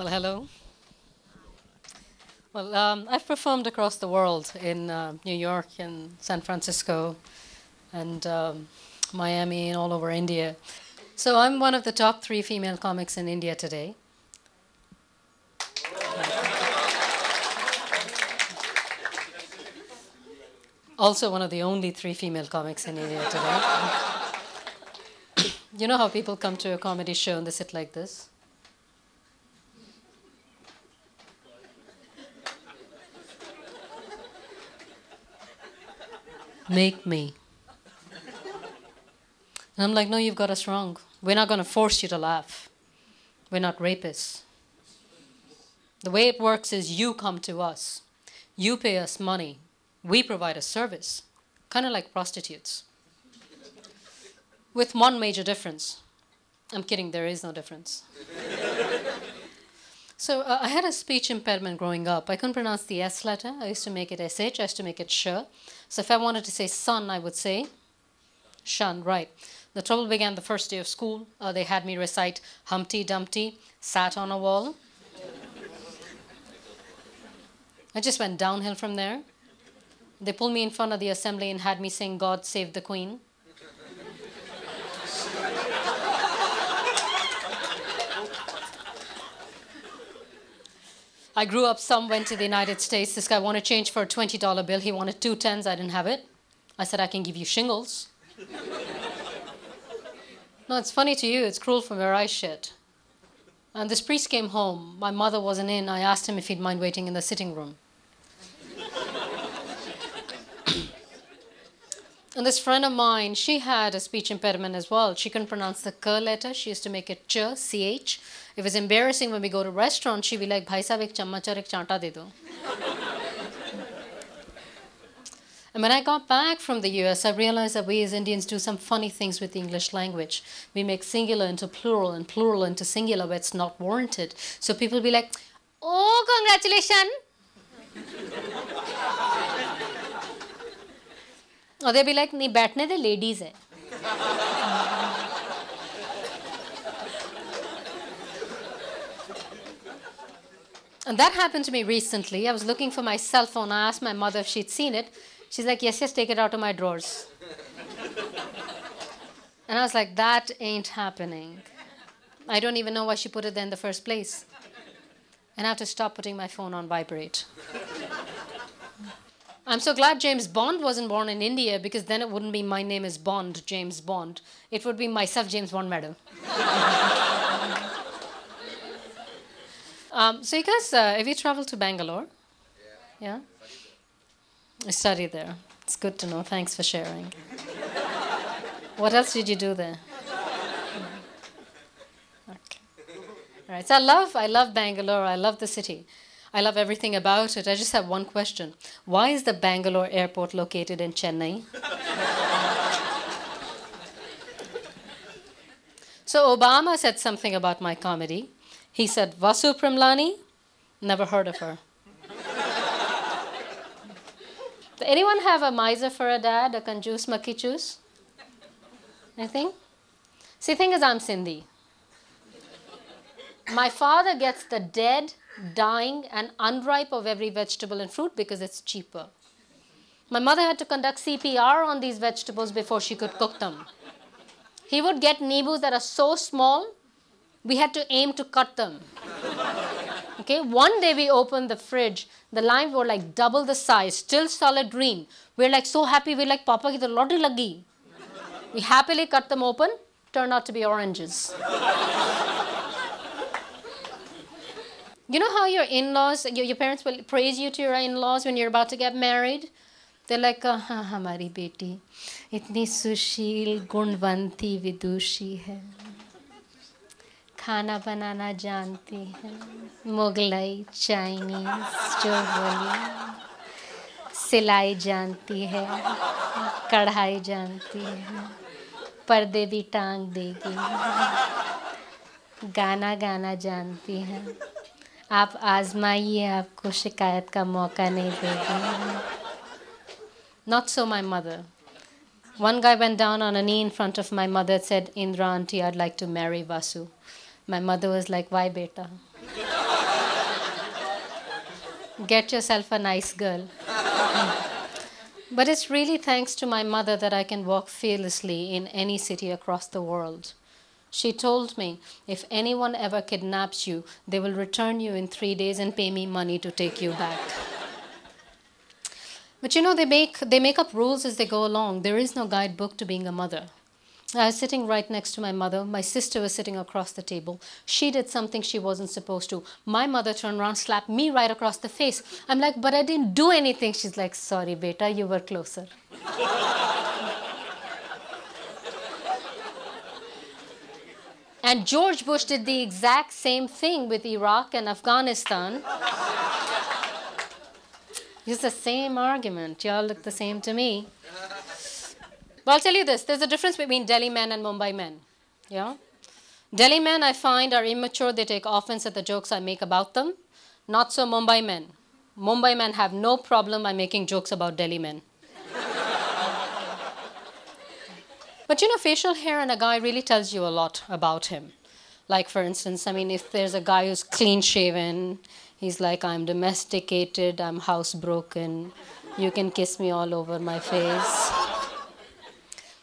Well, hello. Well, I've performed across the world in New York and San Francisco and Miami and all over India. So I'm one of the top 3 female comics in India today. Also one of the only 3 female comics in India today. You know how people come to a comedy show and they sit like this? Make me. And I'm like, no, you've got us wrong. We're not going to force you to laugh. We're not rapists. The way it works is you come to us. You pay us money. We provide a service. Kind of like prostitutes. With one major difference. I'm kidding, there is no difference. So I had a speech impairment growing up. I couldn't pronounce the S letter. I used to make it SH. I used to make it sh. So if I wanted to say sun, I would say shun, right. The trouble began the first day of school. They had me recite Humpty Dumpty sat on a wall. I just went downhill from there. They pulled me in front of the assembly and had me sing God Save the Queen. I grew up, some went to the United States. This guy wanted change for a $20 bill. He wanted 2 10s. I didn't have it. I said, I can give you shingles. No, it's funny to you. It's cruel from where I shit. And this priest came home. My mother wasn't in. I asked him if he'd mind waiting in the sitting room. And this friend of mine, she had a speech impairment as well. She couldn't pronounce the K letter. She used to make it ch, ch. It was embarrassing when we go to restaurants. She'd be like, Bhai sahab, ek chammach aur ek chanta de do. And when I got back from the US, I realized that we as Indians do some funny things with the English language. We make singular into plural and plural into singular where it's not warranted. So people will be like, oh, congratulations. Or they'll be like, nahi, baithne de ladies hai. And that happened to me recently. I was looking for my cell phone. I asked my mother if she'd seen it. She's like, yes, take it out of my drawers. And I was like, that ain't happening. I don't even know why she put it there in the first place. And I have to stop putting my phone on vibrate. I'm so glad James Bond wasn't born in India, because then it wouldn't be my name is Bond, James Bond. It would be myself, James Bond, madam. So you guys, have you traveled to Bangalore? Yeah? I studied there. It's good to know. Thanks for sharing. What else did you do there? Okay. All right. So I love Bangalore. I love the city. I love everything about it. I just have one question. Why is the Bangalore airport located in Chennai? So Obama said something about my comedy. He said, Vasu Primlani? Never heard of her. Does anyone have a miser for a dad, a kanjoos makichus? Anything? See, the thing is, I'm Sindhi. My father gets the dead, dying, and unripe of every vegetable and fruit because it's cheaper. My mother had to conduct CPR on these vegetables before she could cook them. He would get nibus that are so small, we had to aim to cut them. Okay, one day we opened the fridge. The limes were like double the size, still solid green. We're like so happy. We're like, Papa ki to lottery lagi. We happily cut them open. Turned out to be oranges. You know how your in-laws, your parents will praise you to your in-laws when you're about to get married? They're like, हाँ हमारी बेटी इतनी सुशील गुणवंती विदुषी है, खाना बनाना जानती है, Mughlai Chinese जो बोली, सिलाई जानती है, कढ़ाई जानती है, पर्दे भी टांग देगी, गाना गाना जानती है, आप आजमाइए, आपको शिकायत का मौका नहीं देगी. Not so my mother. One guy went down on a knee in front of my mother and said, Indra auntie, I'd like to marry Vasu. My mother was like, why beta? Get yourself a nice girl. But it's really thanks to my mother that I can walk fearlessly in any city across the world. She told me, if anyone ever kidnaps you, they will return you in 3 days and pay me money to take you back. But you know, they make up rules as they go along. There is no guidebook to being a mother. I was sitting right next to my mother. My sister was sitting across the table. She did something she wasn't supposed to. My mother turned around, slapped me right across the face. I'm like, but I didn't do anything. She's like, sorry, beta, you were closer. And George Bush did the exact same thing with Iraq and Afghanistan. It's the same argument. Y'all look the same to me. But I'll tell you this, there's a difference between Delhi men and Mumbai men. Yeah? Delhi men, I find, are immature. They take offense at the jokes I make about them. Not so Mumbai men. Mumbai men have no problem by making jokes about Delhi men. But you know, facial hair in a guy really tells you a lot about him. Like, for instance, I mean, if there's a guy who's clean-shaven, he's like, I'm domesticated, I'm housebroken, you can kiss me all over my face.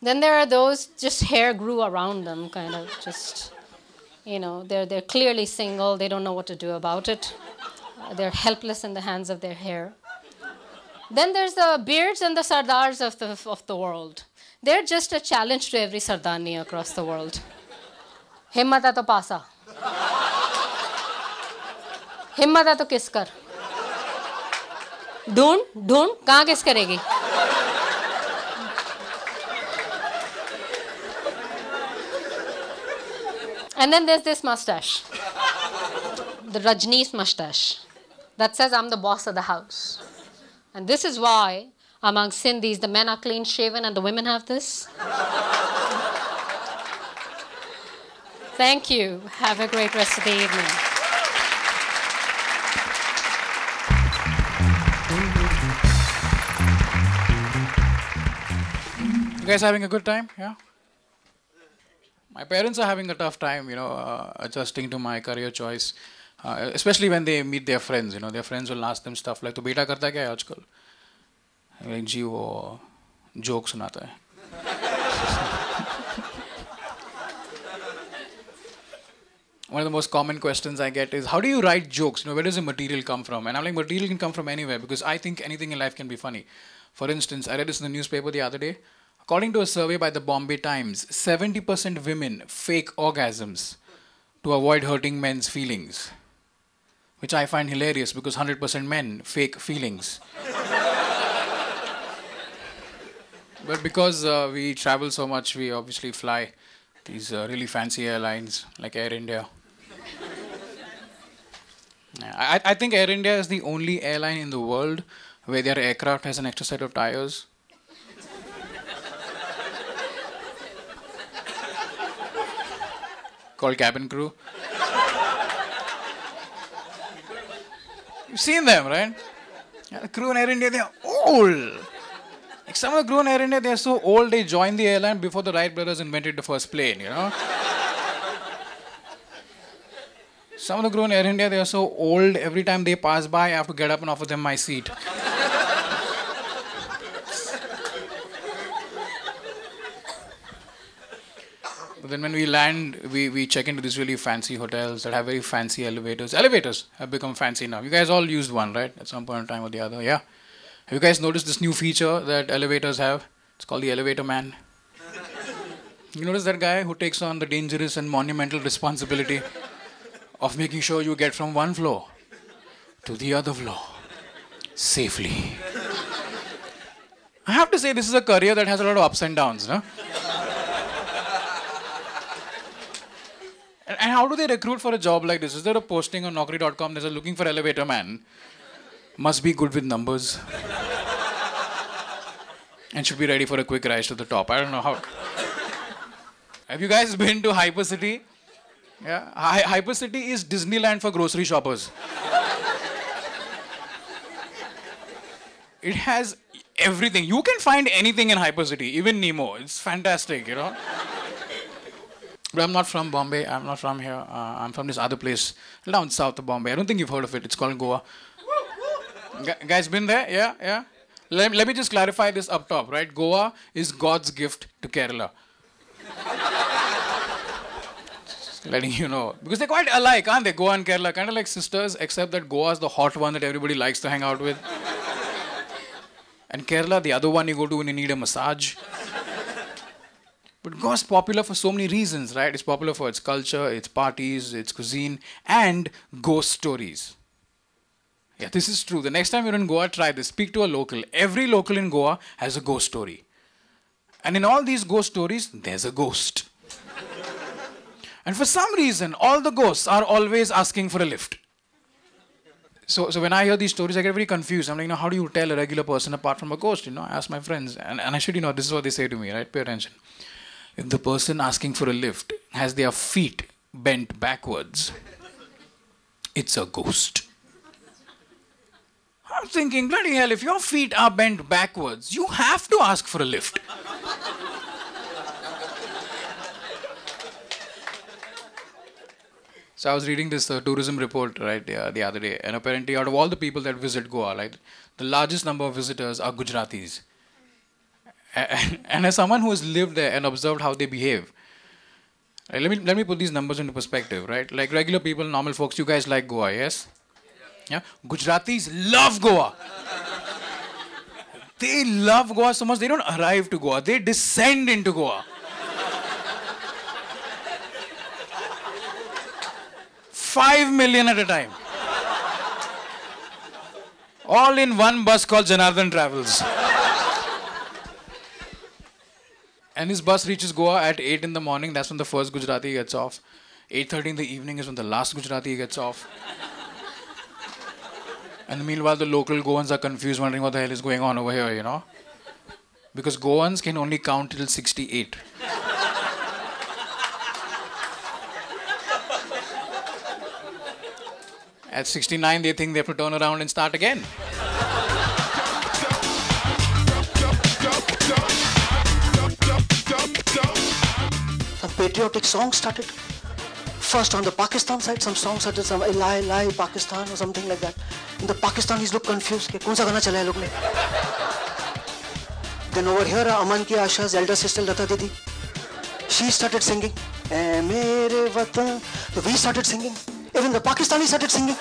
Then there are those, just hair grew around them, kind of just, you know, they're clearly single, they don't know what to do about it. They're helpless in the hands of their hair. Then there's the beards and the sardars of the world. They're just a challenge to every sardani across the world. Himmat hai to pasa. Himmat hai to kiss kar. Dhoon, kahan kiss karegi? And then there's this mustache, the Rajneesh mustache, that says I'm the boss of the house. And this is why among Sindhis, the men are clean shaven and the women have this. Thank you. Have a great rest of the evening. You guys having a good time? Yeah? My parents are having a tough time, you know, adjusting to my career choice. Especially when they meet their friends, you know, their friends will ask them stuff like, "Tu beta karta kya hai aajkal?" Like, "Ji, wo joke sunata hai." One of the most common questions I get is, how do you write jokes? You know, where does the material come from? And I'm like, material can come from anywhere because I think anything in life can be funny. For instance, I read this in the newspaper the other day. According to a survey by the Bombay Times, 70% women fake orgasms to avoid hurting men's feelings, which I find hilarious because 100% men fake feelings. But because we travel so much, we obviously fly these really fancy airlines like Air India. I think Air India is the only airline in the world where their aircraft has an extra set of tires. Called cabin crew. You've seen them, right? Yeah, the crew in Air India, they are old. Like some of the crew in Air India, they are so old, they joined the airline before the Wright brothers invented the first plane, you know? Some of the crew in Air India, they are so old, every time they pass by, I have to get up and offer them my seat. But then when we land, we check into these really fancy hotels that have very fancy elevators. Elevators have become fancy now. You guys all used one, right? At some point in time or the other, yeah? Have you guys noticed this new feature that elevators have? It's called the elevator man. You notice that guy who takes on the dangerous and monumental responsibility of making sure you get from one floor to the other floor safely. I have to say, this is a career that has a lot of ups and downs, no? And how do they recruit for a job like this? Is there a posting on Naukri.com that says looking for elevator man? Must be good with numbers. And should be ready for a quick rise to the top. I don't know how. Have you guys been to Hypercity? Yeah, Hypercity is Disneyland for grocery shoppers. It has everything. You can find anything in Hypercity, even Nemo. It's fantastic, you know. But I'm not from Bombay. I'm not from here. I'm from this other place down south of Bombay. I don't think you've heard of it. It's called Goa. Guys, been there? Yeah, yeah. Let me just clarify this up top, right? Goa is God's gift to Kerala. Just letting you know. Because they're quite alike, aren't they? Goa and Kerala. Kind of like sisters, except that Goa is the hot one that everybody likes to hang out with. And Kerala, the other one you go to when you need a massage. But Goa is popular for so many reasons, right? It's popular for its culture, its parties, its cuisine, and ghost stories. Yeah, this is true. The next time you're in Goa, try this. Speak to a local. Every local in Goa has a ghost story. And in all these ghost stories, there's a ghost. And for some reason, all the ghosts are always asking for a lift. So when I hear these stories, I get very confused. I'm like, how do you tell a regular person apart from a ghost? I ask my friends. And I should, this is what they say to me, right? Pay attention. If the person asking for a lift has their feet bent backwards, it's a ghost. I'm thinking, bloody hell, if your feet are bent backwards, you have to ask for a lift. So I was reading this tourism report, right, the other day, and apparently out of all the people that visit Goa, like, the largest number of visitors are Gujaratis. And as someone who has lived there and observed how they behave, right, let me put these numbers into perspective, right? Like regular people, normal folks, you guys like Goa, yes? Yeah? Gujaratis love Goa. They love Goa so much, they don't arrive to Goa, they descend into Goa. 5 million at a time. All in one bus called Janardhan Travels. And his bus reaches Goa at 8 in the morning. That's when the first Gujarati gets off. 8:30 in the evening is when the last Gujarati gets off. And meanwhile, the local Goans are confused, wondering what the hell is going on over here, Because Goans can only count till 68. At 69, they think they have to turn around and start again. Some patriotic songs started. First on the Pakistan side, some songs started, some Lai Pakistan or something like that. And the Pakistanis look confused. Kaun sa gana chala hai log ne? Then over here, Aman ki Asha's elder sister Lata Didi, she started singing. Eh mere watan. So we started singing. Even the Pakistanis started singing.